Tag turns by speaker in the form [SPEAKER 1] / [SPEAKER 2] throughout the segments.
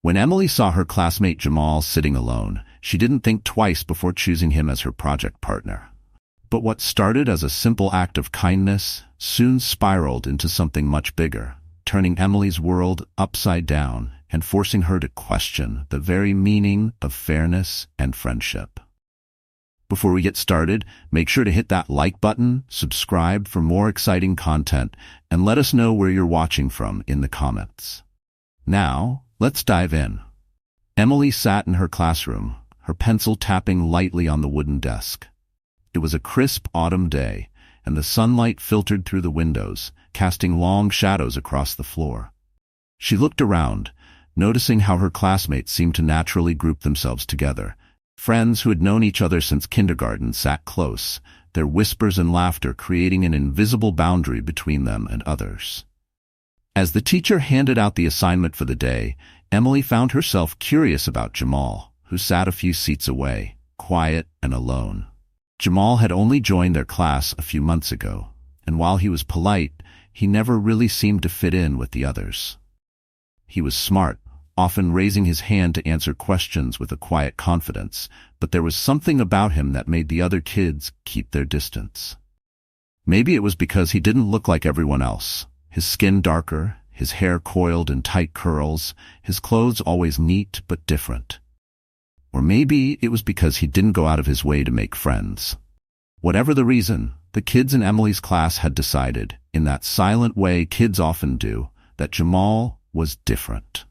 [SPEAKER 1] When Emily saw her classmate Jamal sitting alone, she didn't think twice before choosing him as her project partner. But what started as a simple act of kindness soon spiraled into something much bigger, turning Emily's world upside down and forcing her to question the very meaning of fairness and friendship. Before we get started, make sure to hit that like button, subscribe for more exciting content, and let us know where you're watching from in the comments. Now, let's dive in. Emily sat in her classroom, her pencil tapping lightly on the wooden desk. It was a crisp autumn day, and the sunlight filtered through the windows, casting long shadows across the floor. She looked around, noticing how her classmates seemed to naturally group themselves together. Friends who had known each other since kindergarten sat close, their whispers and laughter creating an invisible boundary between them and others. As the teacher handed out the assignment for the day, Emily found herself curious about Jamal, who sat a few seats away, quiet and alone. Jamal had only joined their class a few months ago, and while he was polite, he never really seemed to fit in with the others. He was smart, often raising his hand to answer questions with a quiet confidence, but there was something about him that made the other kids keep their distance. Maybe it was because he didn't look like everyone else. His skin darker, his hair coiled in tight curls, his clothes always neat but different. Or maybe it was because he didn't go out of his way to make friends. Whatever the reason, the kids in Emily's class had decided, in that silent way kids often do, that Jamal was different.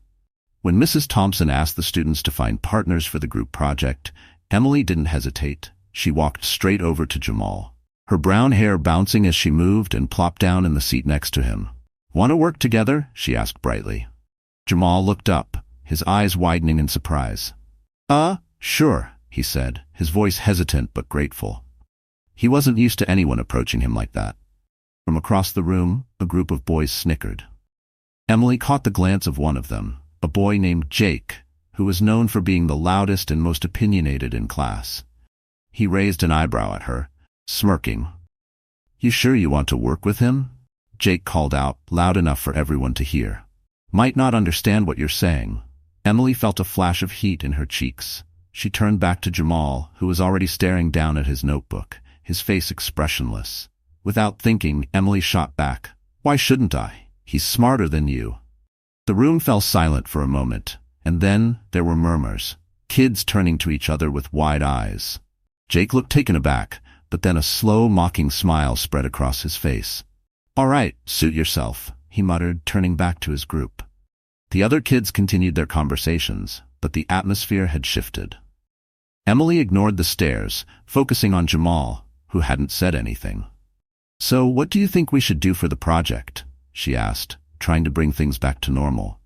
[SPEAKER 1] When Mrs. Thompson asked the students to find partners for the group project, Emily didn't hesitate. She walked straight over to Jamal, her brown hair bouncing as she moved and plopped down in the seat next to him. "Want to work together?" she asked brightly. Jamal looked up, his eyes widening in surprise. Sure," he said, his voice hesitant but grateful. He wasn't used to anyone approaching him like that. From across the room, a group of boys snickered. Emily caught the glance of one of them, a boy named Jake, who was known for being the loudest and most opinionated in class. He raised an eyebrow at her, smirking. "You sure you want to work with him?" Jake called out, loud enough for everyone to hear. "Might not understand what you're saying." Emily felt a flash of heat in her cheeks. She turned back to Jamal, who was already staring down at his notebook, his face expressionless. Without thinking, Emily shot back. "Why shouldn't I? He's smarter than you." The room fell silent for a moment, and then there were murmurs, kids turning to each other with wide eyes. Jake looked taken aback, but then a slow, mocking smile spread across his face. "All right, suit yourself," he muttered, turning back to his group. The other kids continued their conversations, but the atmosphere had shifted. Emily ignored the stares, focusing on Jamal, who hadn't said anything. "So what do you think we should do for the project?" she asked, trying to bring things back to normal.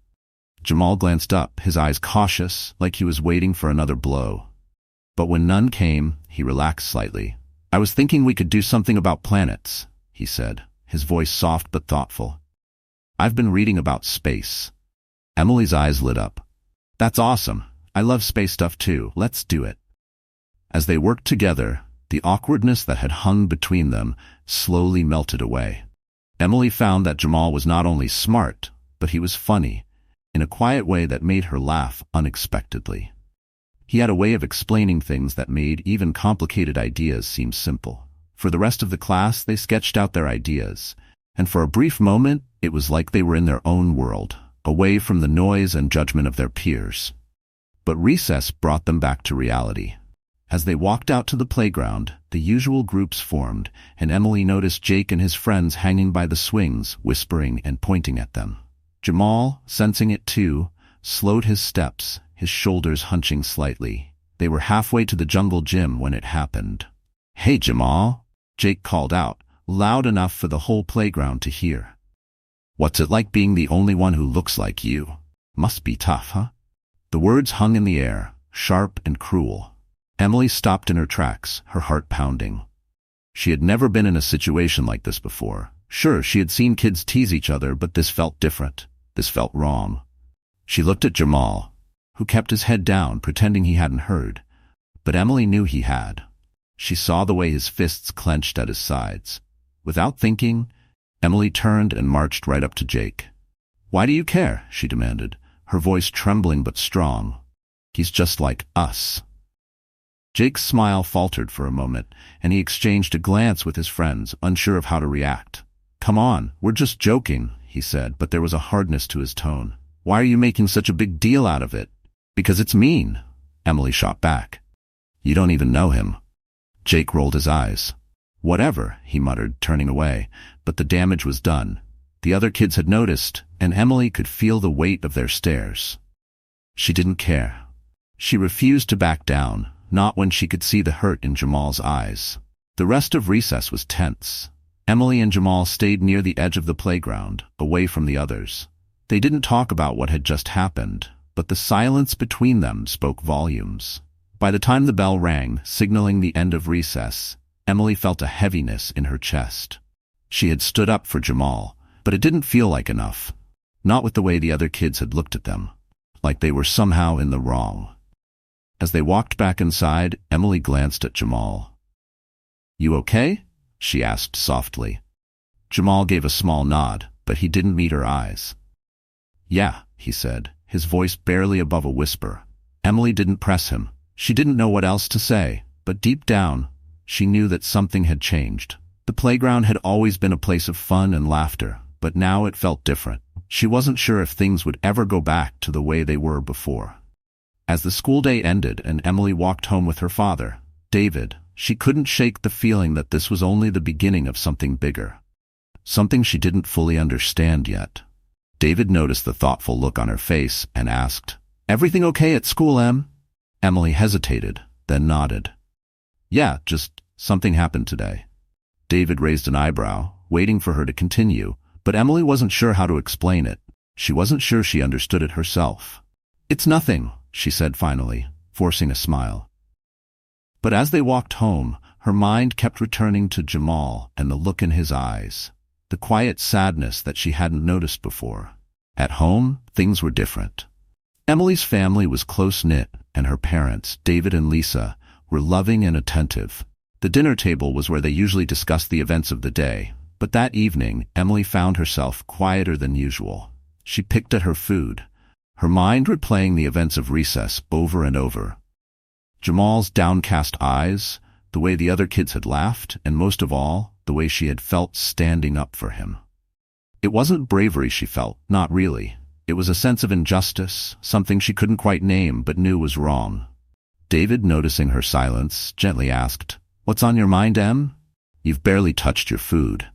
[SPEAKER 1] Jamal glanced up, his eyes cautious, like he was waiting for another blow. But when none came, he relaxed slightly. "I was thinking we could do something about planets," he said, his voice soft but thoughtful. "I've been reading about space." Emily's eyes lit up. "That's awesome. I love space stuff too. Let's do it." As they worked together, the awkwardness that had hung between them slowly melted away. Emily found that Jamal was not only smart, but he was funny, in a quiet way that made her laugh unexpectedly. He had a way of explaining things that made even complicated ideas seem simple. For the rest of the class, they sketched out their ideas, and for a brief moment, it was like they were in their own world, away from the noise and judgment of their peers. But recess brought them back to reality. As they walked out to the playground, the usual groups formed, and Emily noticed Jake and his friends hanging by the swings, whispering and pointing at them. Jamal, sensing it too, slowed his steps, his shoulders hunching slightly. They were halfway to the jungle gym when it happened. "Hey, Jamal," Jake called out, loud enough for the whole playground to hear. "What's it like being the only one who looks like you? Must be tough, huh?" The words hung in the air, sharp and cruel. Emily stopped in her tracks, her heart pounding. She had never been in a situation like this before. Sure, she had seen kids tease each other, but this felt different. This felt wrong. She looked at Jamal, who kept his head down, pretending he hadn't heard. But Emily knew he had. She saw the way his fists clenched at his sides. Without thinking, Emily turned and marched right up to Jake. "Why do you care?" she demanded, her voice trembling but strong. He's just like us. Jake's smile faltered for a moment, and he exchanged a glance with his friends, unsure of how to react. Come on, we're just joking, he said, but there was a hardness to his tone. Why are you making such a big deal out of it? Because it's mean, Emily shot back. You don't even know him. Jake rolled his eyes. Whatever, he muttered, turning away, but the damage was done. The other kids had noticed, and Emily could feel the weight of their stares. She didn't care. She refused to back down, not when she could see the hurt in Jamal's eyes. The rest of recess was tense. Emily and Jamal stayed near the edge of the playground, away from the others. They didn't talk about what had just happened, but the silence between them spoke volumes. By the time the bell rang, signaling the end of recess, Emily felt a heaviness in her chest. She had stood up for Jamal, but it didn't feel like enough. Not with the way the other kids had looked at them. Like they were somehow in the wrong. As they walked back inside, Emily glanced at Jamal. You okay? She asked softly. Jamal gave a small nod, but he didn't meet her eyes. Yeah, he said, his voice barely above a whisper. Emily didn't press him. She didn't know what else to say, but deep down, she knew that something had changed. The playground had always been a place of fun and laughter, but now it felt different. She wasn't sure if things would ever go back to the way they were before. As the school day ended and Emily walked home with her father, David, she couldn't shake the feeling that this was only the beginning of something bigger. Something she didn't fully understand yet. David noticed the thoughtful look on her face and asked, Everything okay at school, Em? Emily hesitated, then nodded. Yeah, just something happened today. David raised an eyebrow, waiting for her to continue, but Emily wasn't sure how to explain it. She wasn't sure she understood it herself. It's nothing, she said finally, forcing a smile. But as they walked home, her mind kept returning to Jamal and the look in his eyes, the quiet sadness that she hadn't noticed before. At home, things were different. Emily's family was close-knit, and her parents, David and Lisa, were loving and attentive. The dinner table was where they usually discussed the events of the day, but that evening, Emily found herself quieter than usual. She picked at her food, her mind replaying the events of recess over and over. Jamal's downcast eyes, the way the other kids had laughed, and most of all, the way she had felt standing up for him. It wasn't bravery she felt, not really. It was a sense of injustice, something she couldn't quite name but knew was wrong. David, noticing her silence, gently asked, What's on your mind, Em? You've barely touched your food.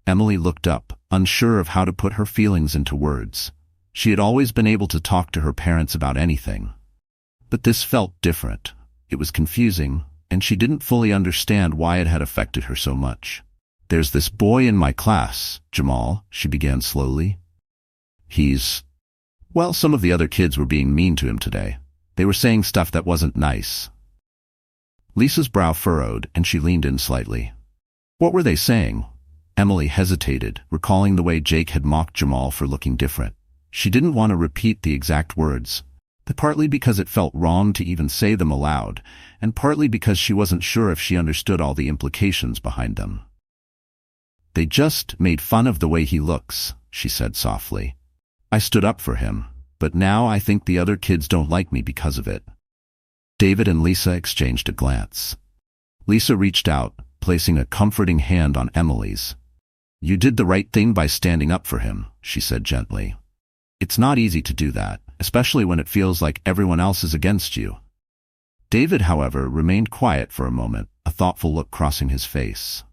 [SPEAKER 1] Emily looked up, unsure of how to put her feelings into words. She had always been able to talk to her parents about anything. But this felt different. It was confusing, and she didn't fully understand why it had affected her so much. There's this boy in my class, Jamal, she began slowly. Well, some of the other kids were being mean to him today. They were saying stuff that wasn't nice. Lisa's brow furrowed, and she leaned in slightly. What were they saying? Emily hesitated, recalling the way Jake had mocked Jamal for looking different. She didn't want to repeat the exact words, partly because it felt wrong to even say them aloud, and partly because she wasn't sure if she understood all the implications behind them. They just made fun of the way he looks, she said softly. I stood up for him, but now I think the other kids don't like me because of it. David and Lisa exchanged a glance. Lisa reached out, placing a comforting hand on Emily's. You did the right thing by standing up for him, she said gently. It's not easy to do that, especially when it feels like everyone else is against you. David, however, remained quiet for a moment, a thoughtful look crossing his face.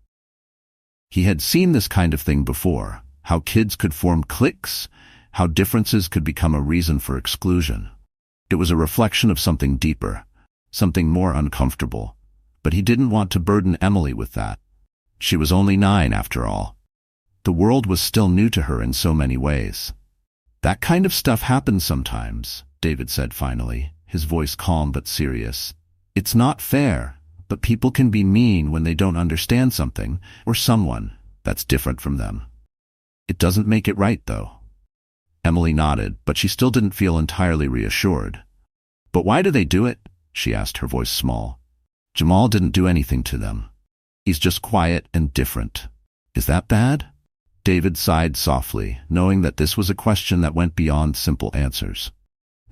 [SPEAKER 1] He had seen this kind of thing before, how kids could form cliques, how differences could become a reason for exclusion. It was a reflection of something deeper, something more uncomfortable, but he didn't want to burden Emily with that. She was only 9 after all. The world was still new to her in so many ways. That kind of stuff happens sometimes, David said finally, his voice calm but serious. It's not fair, but people can be mean when they don't understand something, or someone, that's different from them. It doesn't make it right, though. Emily nodded, but she still didn't feel entirely reassured. But why do they do it? She asked, her voice small. Jamal didn't do anything to them. He's just quiet and different. Is that bad? David sighed softly, knowing that this was a question that went beyond simple answers.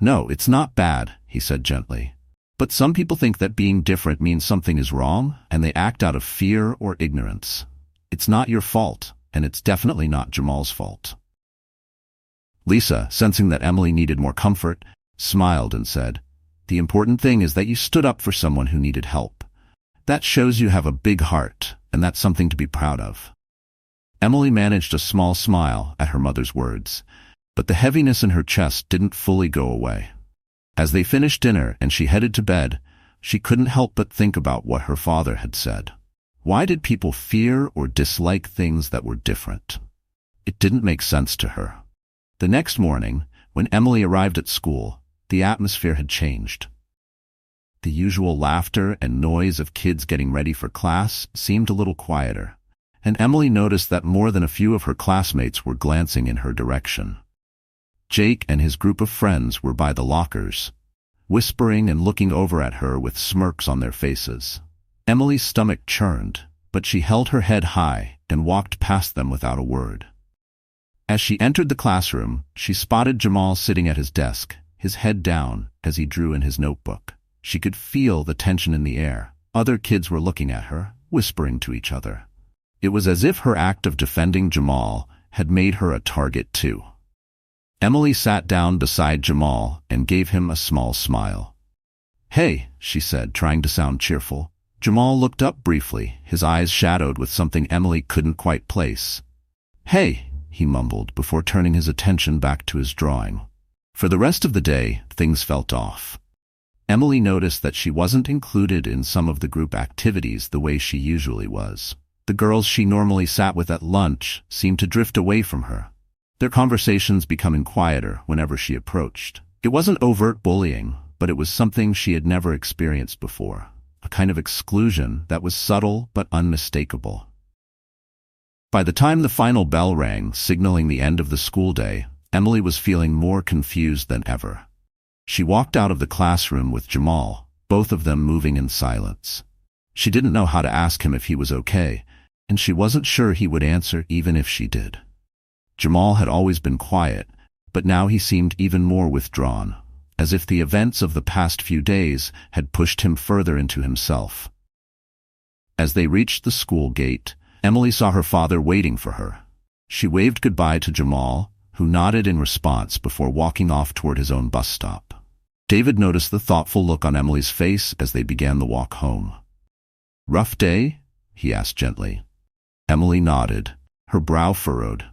[SPEAKER 1] "No, it's not bad," he said gently. "But some people think that being different means something is wrong, and they act out of fear or ignorance. It's not your fault, and it's definitely not Jamal's fault." Lisa, sensing that Emily needed more comfort, smiled and said, "The important thing is that you stood up for someone who needed help. That shows you have a big heart, and that's something to be proud of." Emily managed a small smile at her mother's words, but the heaviness in her chest didn't fully go away. As they finished dinner and she headed to bed, she couldn't help but think about what her father had said. Why did people fear or dislike things that were different? It didn't make sense to her. The next morning, when Emily arrived at school, the atmosphere had changed. The usual laughter and noise of kids getting ready for class seemed a little quieter, and Emily noticed that more than a few of her classmates were glancing in her direction. Jake and his group of friends were by the lockers, whispering and looking over at her with smirks on their faces. Emily's stomach churned, but she held her head high and walked past them without a word. As she entered the classroom, she spotted Jamal sitting at his desk, his head down as he drew in his notebook. She could feel the tension in the air. Other kids were looking at her, whispering to each other. It was as if her act of defending Jamal had made her a target too. Emily sat down beside Jamal and gave him a small smile. "Hey," she said, trying to sound cheerful. Jamal looked up briefly, his eyes shadowed with something Emily couldn't quite place. "Hey," he mumbled before turning his attention back to his drawing. For the rest of the day, things felt off. Emily noticed that she wasn't included in some of the group activities the way she usually was. The girls she normally sat with at lunch seemed to drift away from her, their conversations becoming quieter whenever she approached. It wasn't overt bullying, but it was something she had never experienced before, a kind of exclusion that was subtle but unmistakable. By the time the final bell rang, signaling the end of the school day, Emily was feeling more confused than ever. She walked out of the classroom with Jamal, both of them moving in silence. She didn't know how to ask him if he was okay, and she wasn't sure he would answer even if she did. Jamal had always been quiet, but now he seemed even more withdrawn, as if the events of the past few days had pushed him further into himself. As they reached the school gate, Emily saw her father waiting for her. She waved goodbye to Jamal, who nodded in response before walking off toward his own bus stop. David noticed the thoughtful look on Emily's face as they began the walk home. "Rough day?" he asked gently. Emily nodded, her brow furrowed.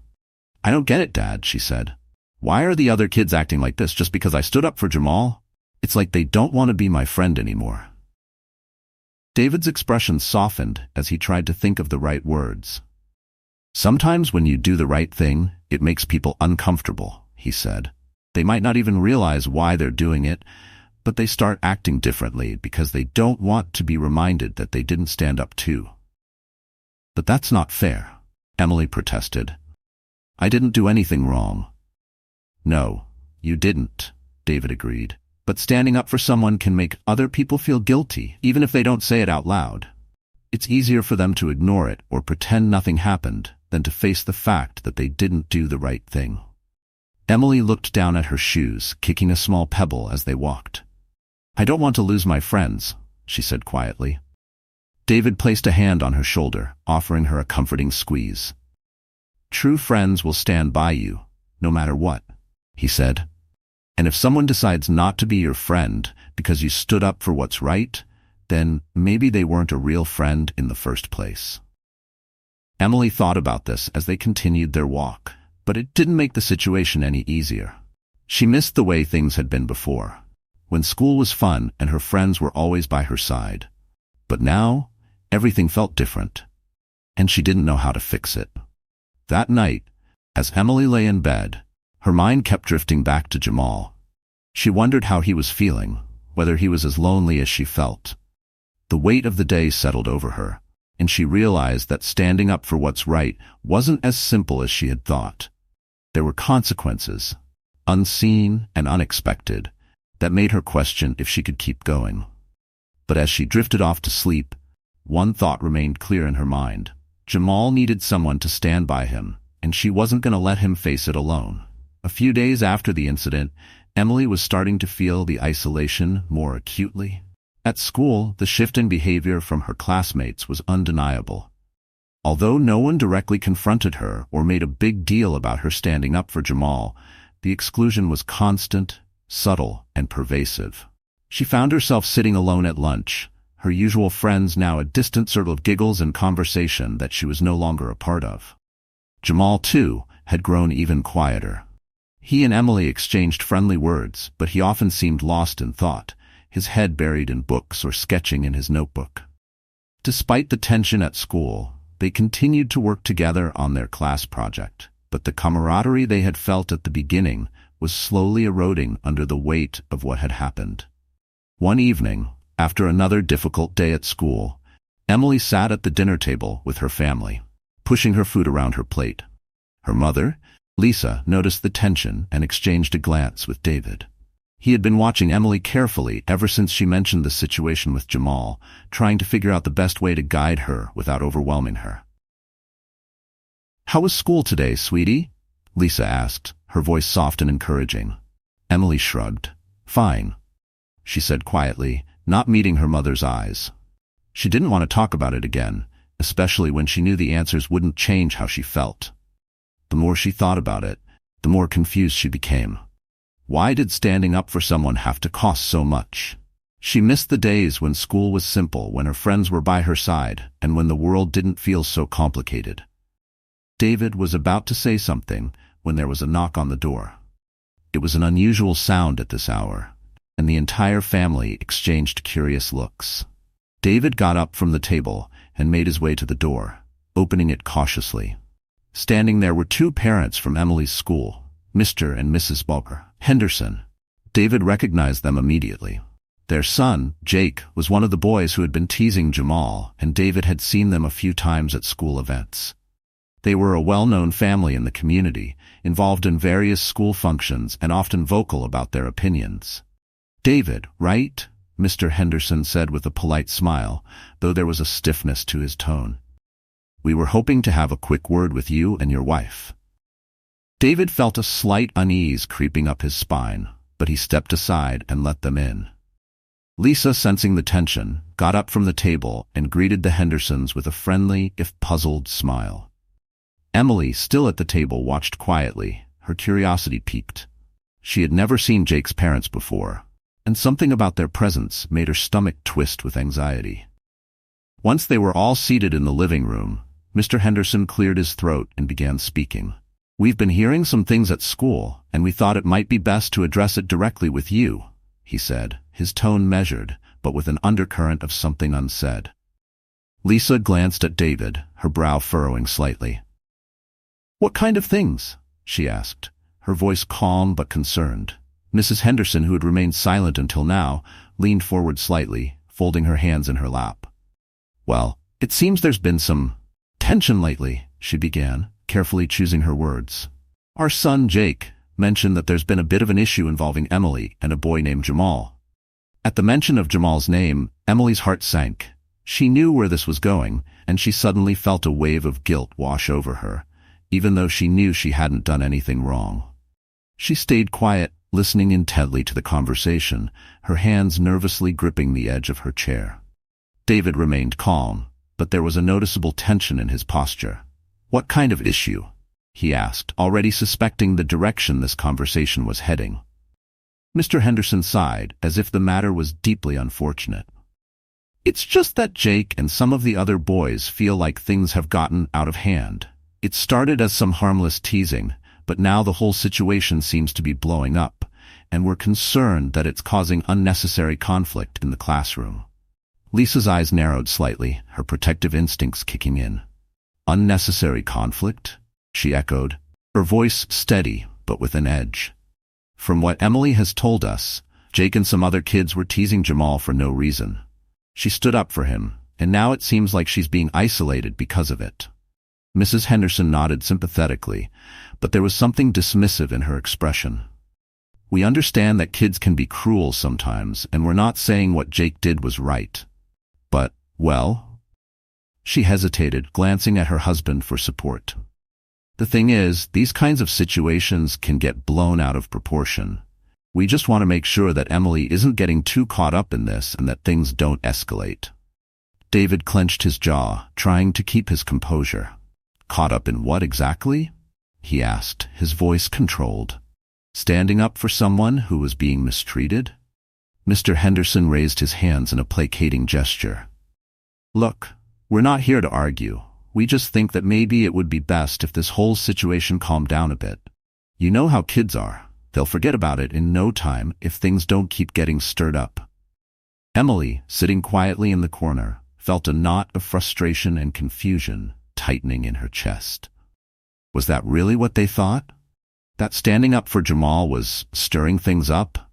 [SPEAKER 1] "I don't get it, Dad," she said. "Why are the other kids acting like this just because I stood up for Jamal? It's like they don't want to be my friend anymore." David's expression softened as he tried to think of the right words. "Sometimes when you do the right thing, it makes people uncomfortable," he said. "They might not even realize why they're doing it, but they start acting differently because they don't want to be reminded that they didn't stand up too." "But that's not fair," Emily protested. "I didn't do anything wrong." "No, you didn't," David agreed. "But standing up for someone can make other people feel guilty, even if they don't say it out loud. It's easier for them to ignore it or pretend nothing happened than to face the fact that they didn't do the right thing." Emily looked down at her shoes, kicking a small pebble as they walked. "I don't want to lose my friends," she said quietly. David placed a hand on her shoulder, offering her a comforting squeeze. "True friends will stand by you, no matter what," he said. "And if someone decides not to be your friend because you stood up for what's right, then maybe they weren't a real friend in the first place." Emily thought about this as they continued their walk, but it didn't make the situation any easier. She missed the way things had been before, when school was fun and her friends were always by her side. But now, everything felt different, and she didn't know how to fix it. That night, as Emily lay in bed, her mind kept drifting back to Jamal. She wondered how he was feeling, whether he was as lonely as she felt. The weight of the day settled over her, and she realized that standing up for what's right wasn't as simple as she had thought. There were consequences, unseen and unexpected, that made her question if she could keep going. But as she drifted off to sleep, one thought remained clear in her mind. Jamal needed someone to stand by him, and she wasn't going to let him face it alone. A few days after the incident, Emily was starting to feel the isolation more acutely. At school, the shift in behavior from her classmates was undeniable. Although no one directly confronted her or made a big deal about her standing up for Jamal, the exclusion was constant, subtle, and pervasive. She found herself sitting alone at lunch, her usual friends now a distant circle of giggles and conversation that she was no longer a part of. Jamal, too, had grown even quieter. He and Emily exchanged friendly words, but he often seemed lost in thought, his head buried in books or sketching in his notebook. Despite the tension at school, they continued to work together on their class project, but the camaraderie they had felt at the beginning was slowly eroding under the weight of what had happened. One evening, after another difficult day at school, Emily sat at the dinner table with her family, pushing her food around her plate. Her mother, Lisa, noticed the tension and exchanged a glance with David. He had been watching Emily carefully ever since she mentioned the situation with Jamal, trying to figure out the best way to guide her without overwhelming her. "How was school today, sweetie?" Lisa asked, her voice soft and encouraging. Emily shrugged. "Fine," she said quietly, not meeting her mother's eyes. She didn't want to talk about it again, especially when she knew the answers wouldn't change how she felt. The more she thought about it, the more confused she became. Why did standing up for someone have to cost so much? She missed the days when school was simple, when her friends were by her side, and when the world didn't feel so complicated. David was about to say something when there was a knock on the door. It was an unusual sound at this hour, and the entire family exchanged curious looks. David got up from the table and made his way to the door, opening it cautiously. Standing there were two parents from Emily's school, Mr. and Mrs. Henderson. David recognized them immediately. Their son, Jake, was one of the boys who had been teasing Jamal, and David had seen them a few times at school events. They were a well-known family in the community, involved in various school functions and often vocal about their opinions. "David, right?" Mr. Henderson said with a polite smile, though there was a stiffness to his tone. "We were hoping to have a quick word with you and your wife." David felt a slight unease creeping up his spine, but he stepped aside and let them in. Lisa, sensing the tension, got up from the table and greeted the Hendersons with a friendly, if puzzled, smile. Emily, still at the table, watched quietly, her curiosity piqued. She had never seen Jake's parents before, and something about their presence made her stomach twist with anxiety. Once they were all seated in the living room, Mr. Henderson cleared his throat and began speaking. "We've been hearing some things at school, and we thought it might be best to address it directly with you," he said, his tone measured, but with an undercurrent of something unsaid. Lisa glanced at David, her brow furrowing slightly. "What kind of things?" she asked, her voice calm but concerned. Mrs. Henderson, who had remained silent until now, leaned forward slightly, folding her hands in her lap. "Well, it seems there's been some tension lately," she began, carefully choosing her words. "Our son, Jake, mentioned that there's been a bit of an issue involving Emily and a boy named Jamal." At the mention of Jamal's name, Emily's heart sank. She knew where this was going, and she suddenly felt a wave of guilt wash over her, even though she knew she hadn't done anything wrong. She stayed quiet, listening intently to the conversation, her hands nervously gripping the edge of her chair. David remained calm, but there was a noticeable tension in his posture. "What kind of issue?" he asked, already suspecting the direction this conversation was heading. Mr. Henderson sighed, as if the matter was deeply unfortunate. "It's just that Jake and some of the other boys feel like things have gotten out of hand. It started as some harmless teasing, but now the whole situation seems to be blowing up, and we're concerned that it's causing unnecessary conflict in the classroom." Lisa's eyes narrowed slightly, her protective instincts kicking in. "Unnecessary conflict?" she echoed, her voice steady but with an edge. "From what Emily has told us, Jake and some other kids were teasing Jamal for no reason. She stood up for him, and now it seems like she's being isolated because of it." Mrs. Henderson nodded sympathetically, but there was something dismissive in her expression. "We understand that kids can be cruel sometimes, and we're not saying what Jake did was right. But, well..." She hesitated, glancing at her husband for support. The thing is, these kinds of situations can get blown out of proportion. We just want to make sure that Emily isn't getting too caught up in this and that things don't escalate. David clenched his jaw, trying to keep his composure. Caught up in what exactly? He asked, his voice controlled. Standing up for someone who was being mistreated? Mr. Henderson raised his hands in a placating gesture. Look, we're not here to argue. We just think that maybe it would be best if this whole situation calmed down a bit. You know how kids are. They'll forget about it in no time if things don't keep getting stirred up. Emily, sitting quietly in the corner, felt a knot of frustration and confusion tightening in her chest. Was that really what they thought? That standing up for Jamal was stirring things up?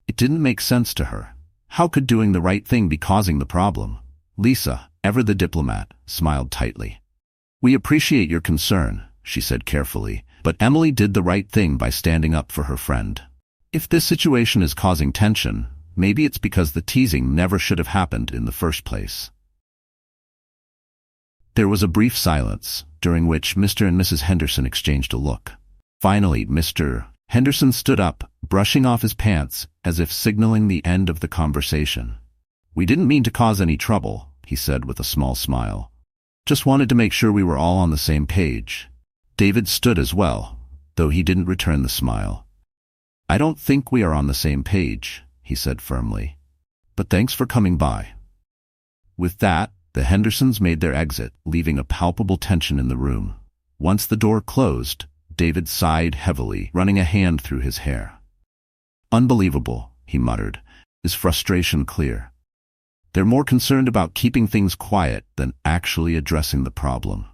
[SPEAKER 1] It didn't make sense to her. How could doing the right thing be causing the problem? Lisa, ever the diplomat, smiled tightly. We appreciate your concern, she said carefully, but Emily did the right thing by standing up for her friend. If this situation is causing tension, maybe it's because the teasing never should have happened in the first place. There was a brief silence, during which Mr. and Mrs. Henderson exchanged a look. Finally, Mr. Henderson stood up, brushing off his pants, as if signaling the end of the conversation. We didn't mean to cause any trouble, he said with a small smile. Just wanted to make sure we were all on the same page. David stood as well, though he didn't return the smile. I don't think we are on the same page, he said firmly. But thanks for coming by. With that, the Hendersons made their exit, leaving a palpable tension in the room. Once the door closed, David sighed heavily, running a hand through his hair. Unbelievable, he muttered, his frustration clear. They're more concerned about keeping things quiet than actually addressing the problem.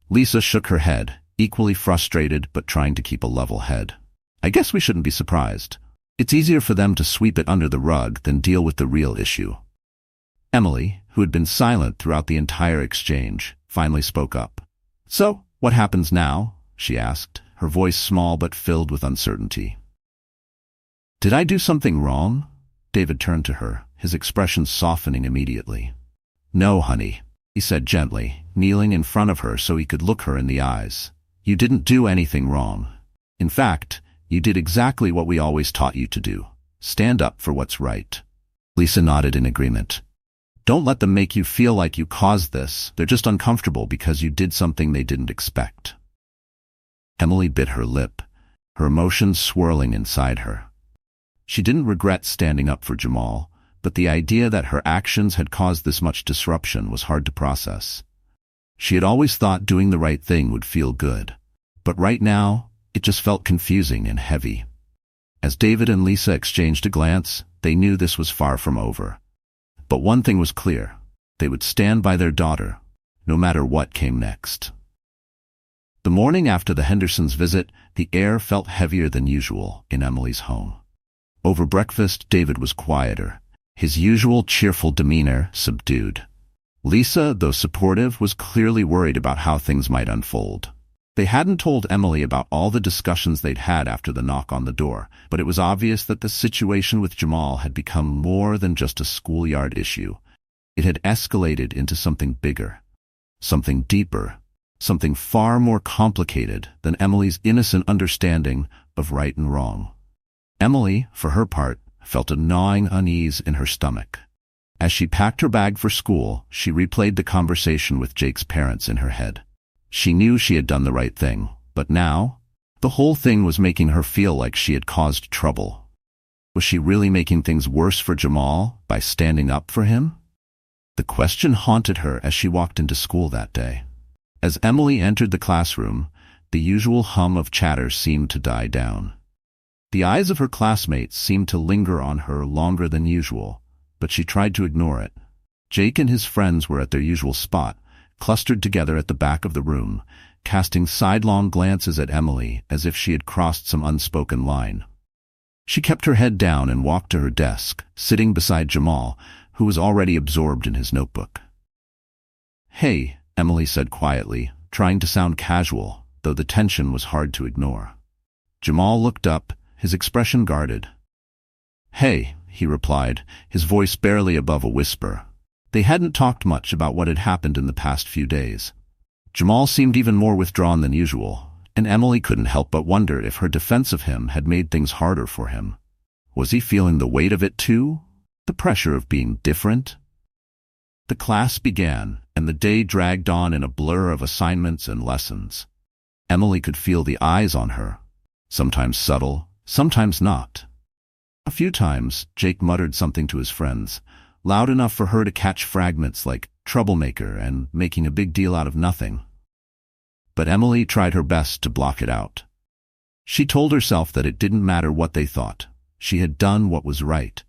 [SPEAKER 1] Lisa shook her head, equally frustrated but trying to keep a level head. I guess we shouldn't be surprised. It's easier for them to sweep it under the rug than deal with the real issue. Emily, who had been silent throughout the entire exchange, finally spoke up. So, what happens now? She asked, her voice small but filled with uncertainty. Did I do something wrong? David turned to her, his expression softening immediately. No, honey, he said gently, kneeling in front of her so he could look her in the eyes. You didn't do anything wrong. In fact, you did exactly what we always taught you to do. Stand up for what's right. Lisa nodded in agreement. Don't let them make you feel like you caused this. They're just uncomfortable because you did something they didn't expect. Emily bit her lip, her emotions swirling inside her. She didn't regret standing up for Jamal, but the idea that her actions had caused this much disruption was hard to process. She had always thought doing the right thing would feel good, but right now, it just felt confusing and heavy. As David and Lisa exchanged a glance, they knew this was far from over. But one thing was clear. They would stand by their daughter, no matter what came next. The morning after the Hendersons' visit, the air felt heavier than usual in Emily's home. Over breakfast, David was quieter, his usual cheerful demeanor subdued. Lisa, though supportive, was clearly worried about how things might unfold. They hadn't told Emily about all the discussions they'd had after the knock on the door, but it was obvious that the situation with Jamal had become more than just a schoolyard issue. It had escalated into something bigger, something deeper, something far more complicated than Emily's innocent understanding of right and wrong. Emily, for her part, felt a gnawing unease in her stomach. As she packed her bag for school, she replayed the conversation with Jake's parents in her head. She knew she had done the right thing, but now, the whole thing was making her feel like she had caused trouble. Was she really making things worse for Jamal by standing up for him? The question haunted her as she walked into school that day. As Emily entered the classroom, the usual hum of chatter seemed to die down. The eyes of her classmates seemed to linger on her longer than usual, but she tried to ignore it. Jake and his friends were at their usual spot, clustered together at the back of the room, casting sidelong glances at Emily as if she had crossed some unspoken line. She kept her head down and walked to her desk, sitting beside Jamal, who was already absorbed in his notebook. Hey, Emily said quietly, trying to sound casual, though the tension was hard to ignore. Jamal looked up, his expression guarded. Hey, he replied, his voice barely above a whisper. They hadn't talked much about what had happened in the past few days. Jamal seemed even more withdrawn than usual, and Emily couldn't help but wonder if her defense of him had made things harder for him. Was he feeling the weight of it too? The pressure of being different? The class began, and the day dragged on in a blur of assignments and lessons. Emily could feel the eyes on her, sometimes subtle, sometimes not. A few times, Jake muttered something to his friends, loud enough for her to catch fragments like troublemaker and making a big deal out of nothing. But Emily tried her best to block it out. She told herself that it didn't matter what they thought. She had done what was right.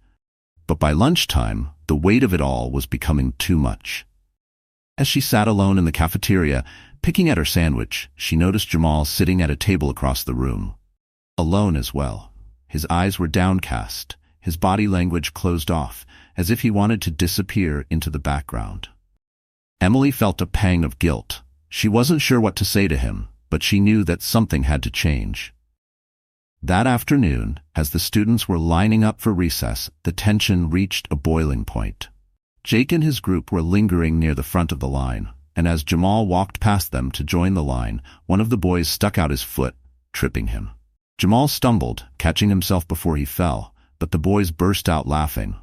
[SPEAKER 1] But by lunchtime, the weight of it all was becoming too much. As she sat alone in the cafeteria, picking at her sandwich, she noticed Jamal sitting at a table across the room. Alone as well. His eyes were downcast, his body language closed off, as if he wanted to disappear into the background. Emily felt a pang of guilt. She wasn't sure what to say to him, but she knew that something had to change. That afternoon, as the students were lining up for recess, the tension reached a boiling point. Jake and his group were lingering near the front of the line, and as Jamal walked past them to join the line, one of the boys stuck out his foot, tripping him. Jamal stumbled, catching himself before he fell, but the boys burst out laughing.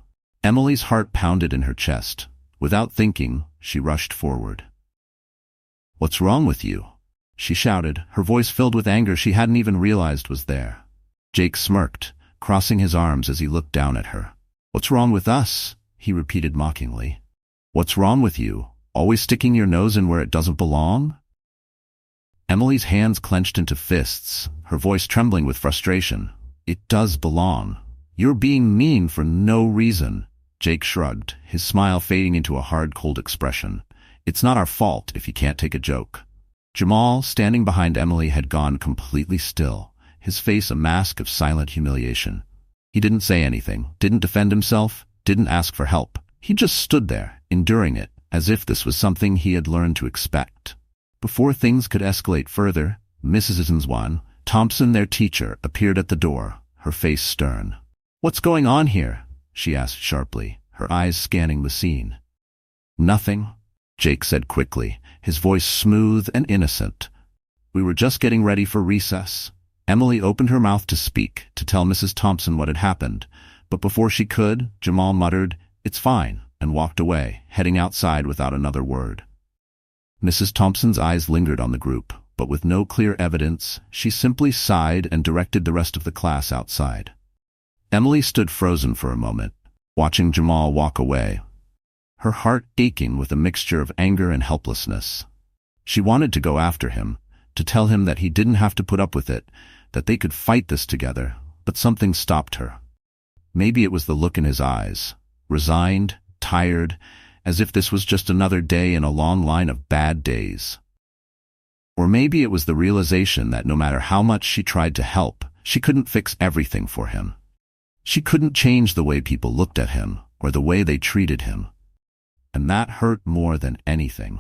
[SPEAKER 1] Emily's heart pounded in her chest. Without thinking, she rushed forward. "What's wrong with you?" she shouted, her voice filled with anger she hadn't even realized was there. Jake smirked, crossing his arms as he looked down at her. "What's wrong with us?" he repeated mockingly. "What's wrong with you? Always sticking your nose in where it doesn't belong?" Emily's hands clenched into fists, her voice trembling with frustration. "It does belong. You're being mean for no reason." Jake shrugged, his smile fading into a hard, cold expression. "It's not our fault if you can't take a joke." Jamal, standing behind Emily, had gone completely still, his face a mask of silent humiliation. He didn't say anything, didn't defend himself, didn't ask for help. He just stood there, enduring it, as if this was something he had learned to expect. Before things could escalate further, Mrs. Thompson, their teacher, appeared at the door, her face stern. "What's going on here?" she asked sharply, her eyes scanning the scene. "Nothing," Jake said quickly, his voice smooth and innocent. "We were just getting ready for recess." Emily opened her mouth to speak, to tell Mrs. Thompson what had happened, but before she could, Jamal muttered, "It's fine," and walked away, heading outside without another word. Mrs. Thompson's eyes lingered on the group, but with no clear evidence, she simply sighed and directed the rest of the class outside. Emily stood frozen for a moment, watching Jamal walk away, her heart aching with a mixture of anger and helplessness. She wanted to go after him, to tell him that he didn't have to put up with it, that they could fight this together, but something stopped her. Maybe it was the look in his eyes, resigned, tired, as if this was just another day in a long line of bad days. Or maybe it was the realization that no matter how much she tried to help, she couldn't fix everything for him. She couldn't change the way people looked at him, or the way they treated him. And that hurt more than anything.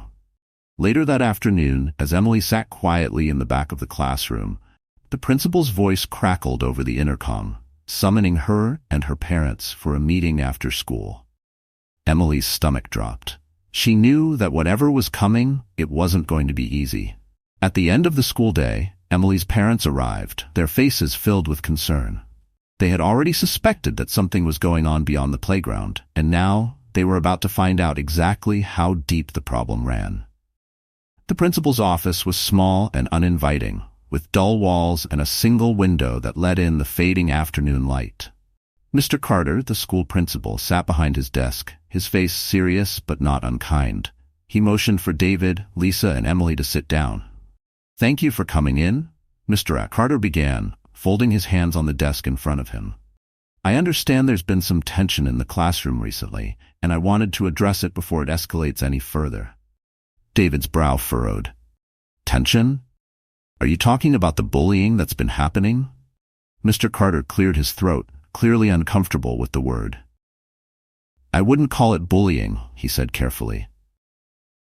[SPEAKER 1] Later that afternoon, as Emily sat quietly in the back of the classroom, the principal's voice crackled over the intercom, summoning her and her parents for a meeting after school. Emily's stomach dropped. She knew that whatever was coming, it wasn't going to be easy. At the end of the school day, Emily's parents arrived, their faces filled with concern. They had already suspected that something was going on beyond the playground, and now they were about to find out exactly how deep the problem ran. The principal's office was small and uninviting, with dull walls and a single window that let in the fading afternoon light. Mr. Carter, the school principal, sat behind his desk, his face serious but not unkind. He motioned for David, Lisa, and Emily to sit down. "Thank you for coming in," Mr. Carter began, folding his hands on the desk in front of him. "I understand there's been some tension in the classroom recently, and I wanted to address it before it escalates any further." David's brow furrowed. "Tension? Are you talking about the bullying that's been happening?" Mr. Carter cleared his throat, clearly uncomfortable with the word. "I wouldn't call it bullying," he said carefully.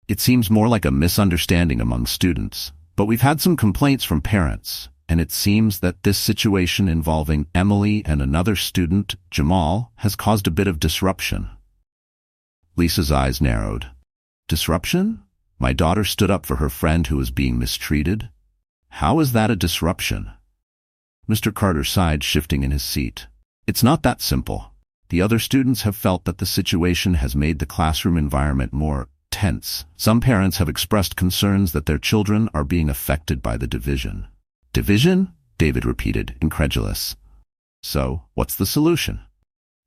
[SPEAKER 1] "It seems more like a misunderstanding among students, but we've had some complaints from parents, and it seems that this situation involving Emily and another student, Jamal, has caused a bit of disruption." Lisa's eyes narrowed. "Disruption? My daughter stood up for her friend who was being mistreated? How is that a disruption? Mr. Carter sighed, shifting in his seat. It's not that simple. The other students have felt that the situation has made the classroom environment more tense. Some parents have expressed concerns that their children are being affected by the division. Division? David repeated, incredulous. So, what's the solution?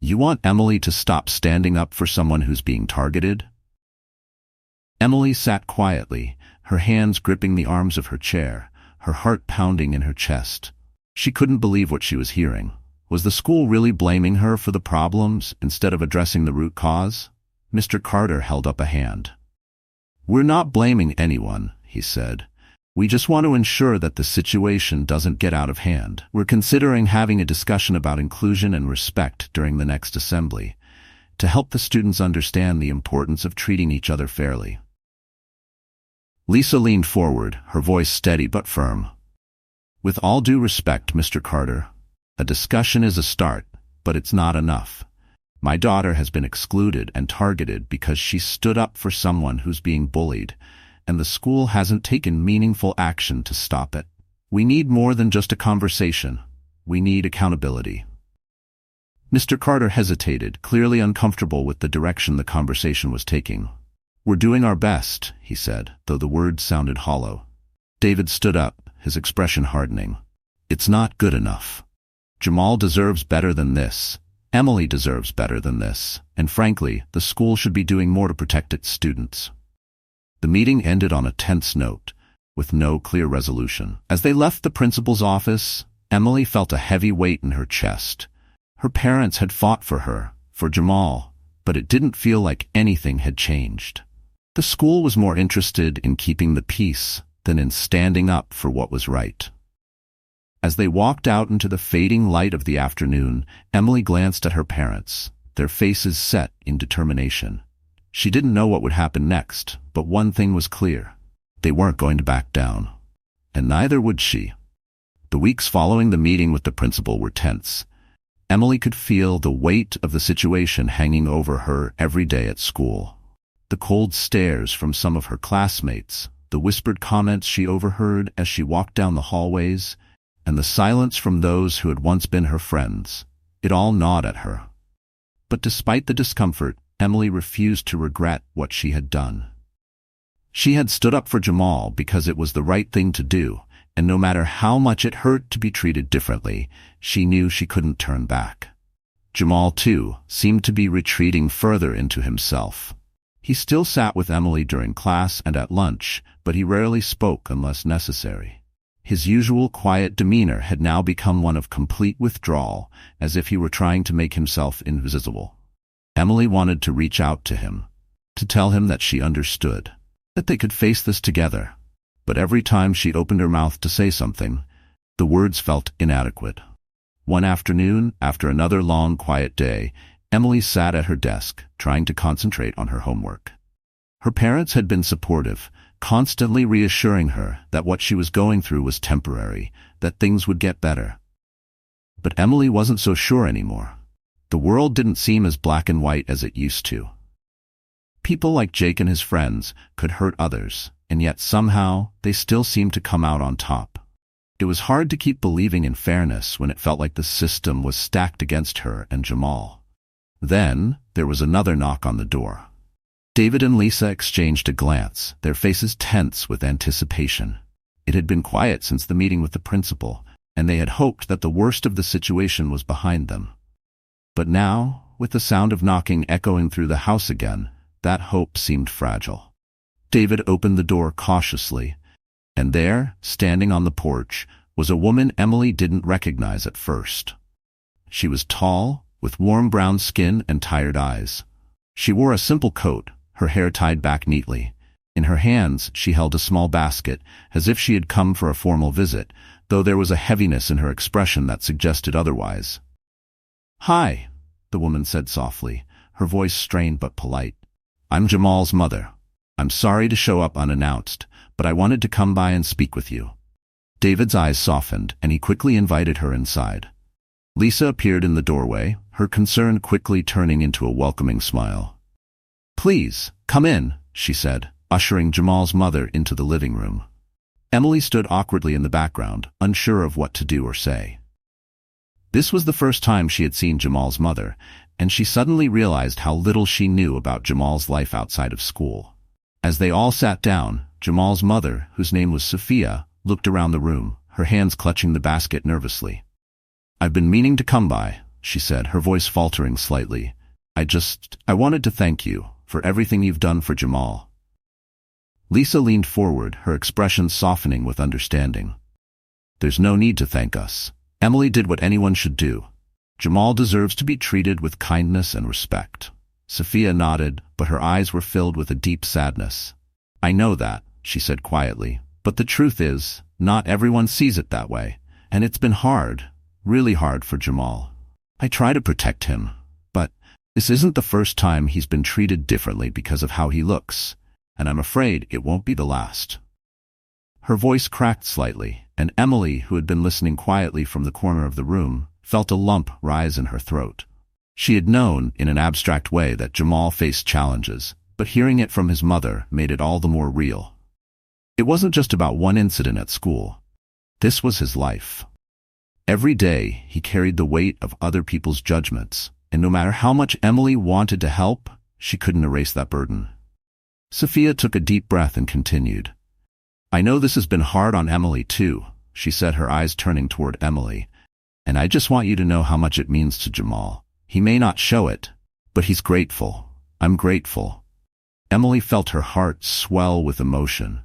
[SPEAKER 1] You want Emily to stop standing up for someone who's being targeted? Emily sat quietly, her hands gripping the arms of her chair, her heart pounding in her chest. She couldn't believe what she was hearing. Was the school really blaming her for the problems instead of addressing the root cause? Mr. Carter held up a hand. We're not blaming anyone, he said. We just want to ensure that the situation doesn't get out of hand. We're considering having a discussion about inclusion and respect during the next assembly, to help the students understand the importance of treating each other fairly. Lisa leaned forward, her voice steady but firm. With all due respect, Mr. Carter, a discussion is a start, but it's not enough. My daughter has been excluded and targeted because she stood up for someone who's being bullied, and the school hasn't taken meaningful action to stop it. We need more than just a conversation. We need accountability. Mr. Carter hesitated, clearly uncomfortable with the direction the conversation was taking. We're doing our best, he said, though the words sounded hollow. David stood up, his expression hardening. It's not good enough. Jamal deserves better than this. Emily deserves better than this. And frankly, the school should be doing more to protect its students. The meeting ended on a tense note, with no clear resolution. As they left the principal's office, Emily felt a heavy weight in her chest. Her parents had fought for her, for Jamal, but it didn't feel like anything had changed. The school was more interested in keeping the peace than in standing up for what was right. As they walked out into the fading light of the afternoon, Emily glanced at her parents, their faces set in determination. She didn't know what would happen next, but one thing was clear. They weren't going to back down. And neither would she. The weeks following the meeting with the principal were tense. Emily could feel the weight of the situation hanging over her every day at school. The cold stares from some of her classmates, the whispered comments she overheard as she walked down the hallways, and the silence from those who had once been her friends. It all gnawed at her. But despite the discomfort, Emily refused to regret what she had done. She had stood up for Jamal because it was the right thing to do, and no matter how much it hurt to be treated differently, she knew she couldn't turn back. Jamal, too, seemed to be retreating further into himself. He still sat with Emily during class and at lunch, but he rarely spoke unless necessary. His usual quiet demeanor had now become one of complete withdrawal, as if he were trying to make himself invisible. Emily wanted to reach out to him, to tell him that she understood, that they could face this together. But every time she opened her mouth to say something, the words felt inadequate. One afternoon, after another long, quiet day, Emily sat at her desk, trying to concentrate on her homework. Her parents had been supportive, constantly reassuring her that what she was going through was temporary, that things would get better. But Emily wasn't so sure anymore. The world didn't seem as black and white as it used to. People like Jake and his friends could hurt others, and yet somehow they still seemed to come out on top. It was hard to keep believing in fairness when it felt like the system was stacked against her and Jamal. Then there was another knock on the door. David and Lisa exchanged a glance, their faces tense with anticipation. It had been quiet since the meeting with the principal, and they had hoped that the worst of the situation was behind them. But now, with the sound of knocking echoing through the house again, that hope seemed fragile. David opened the door cautiously, and there, standing on the porch, was a woman Emily didn't recognize at first. She was tall, with warm brown skin and tired eyes. She wore a simple coat, her hair tied back neatly. In her hands she held a small basket, as if she had come for a formal visit, though there was a heaviness in her expression that suggested otherwise. "Hi," the woman said softly, her voice strained but polite. "I'm Jamal's mother. I'm sorry to show up unannounced, but I wanted to come by and speak with you." David's eyes softened, and he quickly invited her inside. Lisa appeared in the doorway, her concern quickly turning into a welcoming smile. "Please, come in," she said, ushering Jamal's mother into the living room. Emily stood awkwardly in the background, unsure of what to do or say. This was the first time she had seen Jamal's mother, and she suddenly realized how little she knew about Jamal's life outside of school. As they all sat down, Jamal's mother, whose name was Sophia, looked around the room, her hands clutching the basket nervously. "I've been meaning to come by," she said, her voice faltering slightly. I wanted to thank you for everything you've done for Jamal." Lisa leaned forward, her expression softening with understanding. "There's no need to thank us. Emily did what anyone should do. Jamal deserves to be treated with kindness and respect." Sophia nodded, but her eyes were filled with a deep sadness. "I know that," she said quietly, "but the truth is, not everyone sees it that way, and it's been hard, really hard for Jamal. I try to protect him, but this isn't the first time he's been treated differently because of how he looks, and I'm afraid it won't be the last." Her voice cracked slightly, and Emily, who had been listening quietly from the corner of the room, felt a lump rise in her throat. She had known, in an abstract way, that Jamal faced challenges, but hearing it from his mother made it all the more real. It wasn't just about one incident at school. This was his life. Every day, he carried the weight of other people's judgments, and no matter how much Emily wanted to help, she couldn't erase that burden. Sophia took a deep breath and continued. "I know this has been hard on Emily too," she said, her eyes turning toward Emily, "and I just want you to know how much it means to Jamal. He may not show it, but he's grateful. I'm grateful." Emily felt her heart swell with emotion.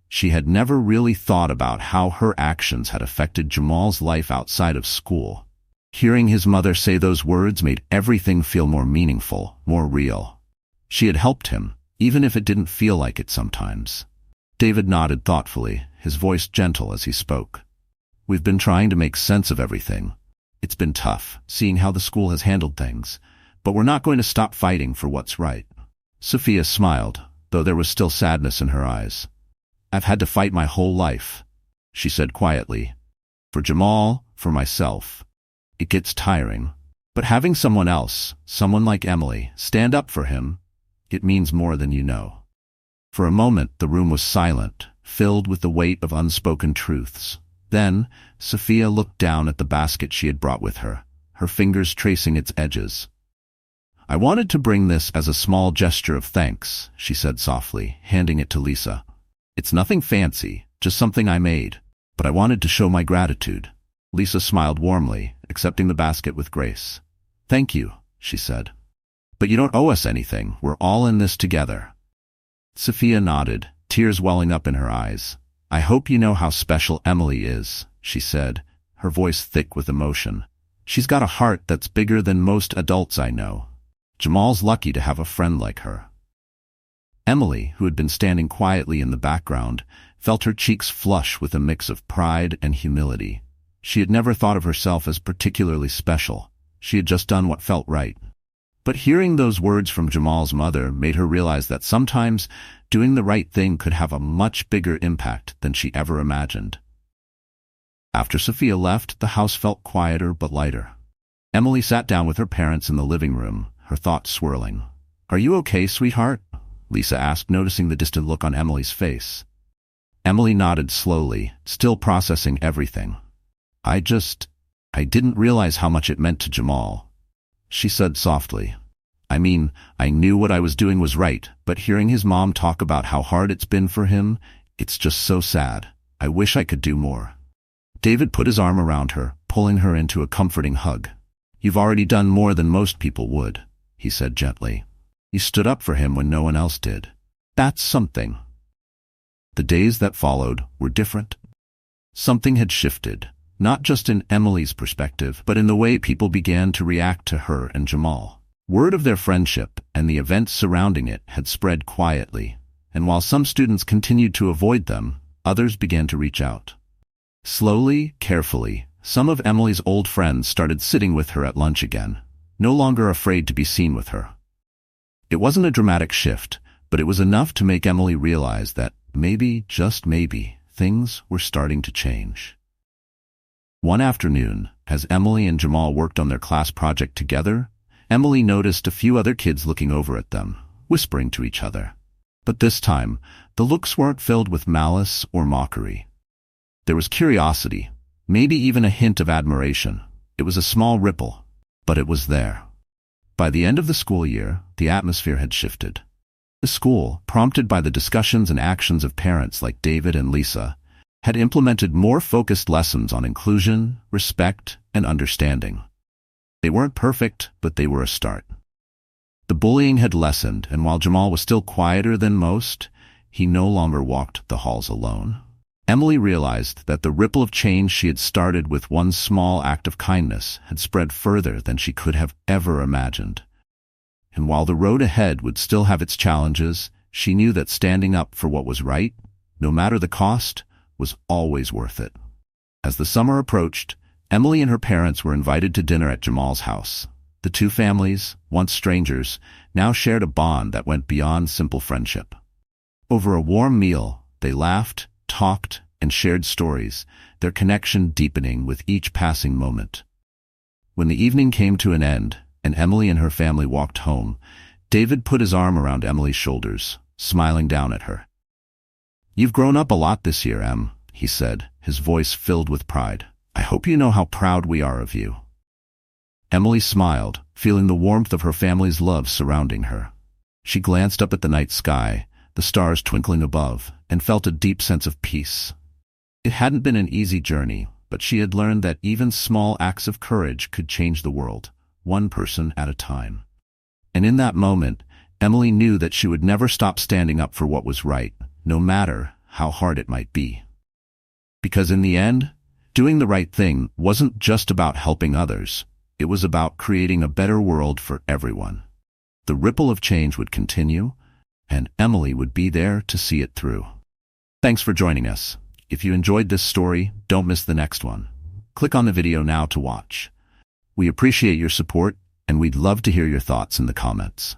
[SPEAKER 1] She had never really thought about how her actions had affected Jamal's life outside of school. Hearing his mother say those words made everything feel more meaningful, more real. She had helped him, even if it didn't feel like it sometimes. David nodded thoughtfully, his voice gentle as he spoke. "We've been trying to make sense of everything. It's been tough, seeing how the school has handled things, but we're not going to stop fighting for what's right." Sophia smiled, though there was still sadness in her eyes. "I've had to fight my whole life," she said quietly. "For Jamal, for myself. It gets tiring. But having someone else, someone like Emily, stand up for him, it means more than you know." For a moment, the room was silent, filled with the weight of unspoken truths. Then, Sophia looked down at the basket she had brought with her, her fingers tracing its edges. "I wanted to bring this as a small gesture of thanks," she said softly, handing it to Lisa. "It's nothing fancy, just something I made, but I wanted to show my gratitude." Lisa smiled warmly, accepting the basket with grace. "Thank you," she said. "But you don't owe us anything. We're all in this together." Sophia nodded, tears welling up in her eyes. "I hope you know how special Emily is," she said, her voice thick with emotion. "She's got a heart that's bigger than most adults I know. Jamal's lucky to have a friend like her." Emily, who had been standing quietly in the background, felt her cheeks flush with a mix of pride and humility. She had never thought of herself as particularly special. She had just done what felt right. But hearing those words from Jamal's mother made her realize that sometimes doing the right thing could have a much bigger impact than she ever imagined. After Sophia left, the house felt quieter but lighter. Emily sat down with her parents in the living room, her thoughts swirling. "Are you okay, sweetheart?" Lisa asked, noticing the distant look on Emily's face. Emily nodded slowly, still processing everything. I didn't realize how much it meant to Jamal," she said softly. "I mean, I knew what I was doing was right, but hearing his mom talk about how hard it's been for him, it's just so sad. I wish I could do more." David put his arm around her, pulling her into a comforting hug. "You've already done more than most people would," he said gently. "You stood up for him when no one else did. That's something." The days that followed were different. Something had shifted, not just in Emily's perspective, but in the way people began to react to her and Jamal. Word of their friendship and the events surrounding it had spread quietly, and while some students continued to avoid them, others began to reach out. Slowly, carefully, some of Emily's old friends started sitting with her at lunch again, no longer afraid to be seen with her. It wasn't a dramatic shift, but it was enough to make Emily realize that maybe, just maybe, things were starting to change. One afternoon, as Emily and Jamal worked on their class project together, Emily noticed a few other kids looking over at them, whispering to each other. But this time, the looks weren't filled with malice or mockery. There was curiosity, maybe even a hint of admiration. It was a small ripple, but it was there. By the end of the school year, the atmosphere had shifted. The school, prompted by the discussions and actions of parents like David and Lisa, had implemented more focused lessons on inclusion, respect, and understanding. They weren't perfect, but they were a start. The bullying had lessened, and while Jamal was still quieter than most, he no longer walked the halls alone. Emily realized that the ripple of change she had started with one small act of kindness had spread further than she could have ever imagined. And while the road ahead would still have its challenges, she knew that standing up for what was right, no matter the cost, was always worth it. As the summer approached, Emily and her parents were invited to dinner at Jamal's house. The two families, once strangers, now shared a bond that went beyond simple friendship. Over a warm meal, they laughed, talked, and shared stories, their connection deepening with each passing moment. When the evening came to an end, and Emily and her family walked home, David put his arm around Emily's shoulders, smiling down at her. "You've grown up a lot this year, Em," he said, his voice filled with pride. "I hope you know how proud we are of you." Emily smiled, feeling the warmth of her family's love surrounding her. She glanced up at the night sky, the stars twinkling above, and felt a deep sense of peace. It hadn't been an easy journey, but she had learned that even small acts of courage could change the world, one person at a time. And in that moment, Emily knew that she would never stop standing up for what was right, no matter how hard it might be. Because in the end, doing the right thing wasn't just about helping others. It was about creating a better world for everyone. The ripple of change would continue, and Emily would be there to see it through. Thanks for joining us. If you enjoyed this story, don't miss the next one. Click on the video now to watch. We appreciate your support, and we'd love to hear your thoughts in the comments.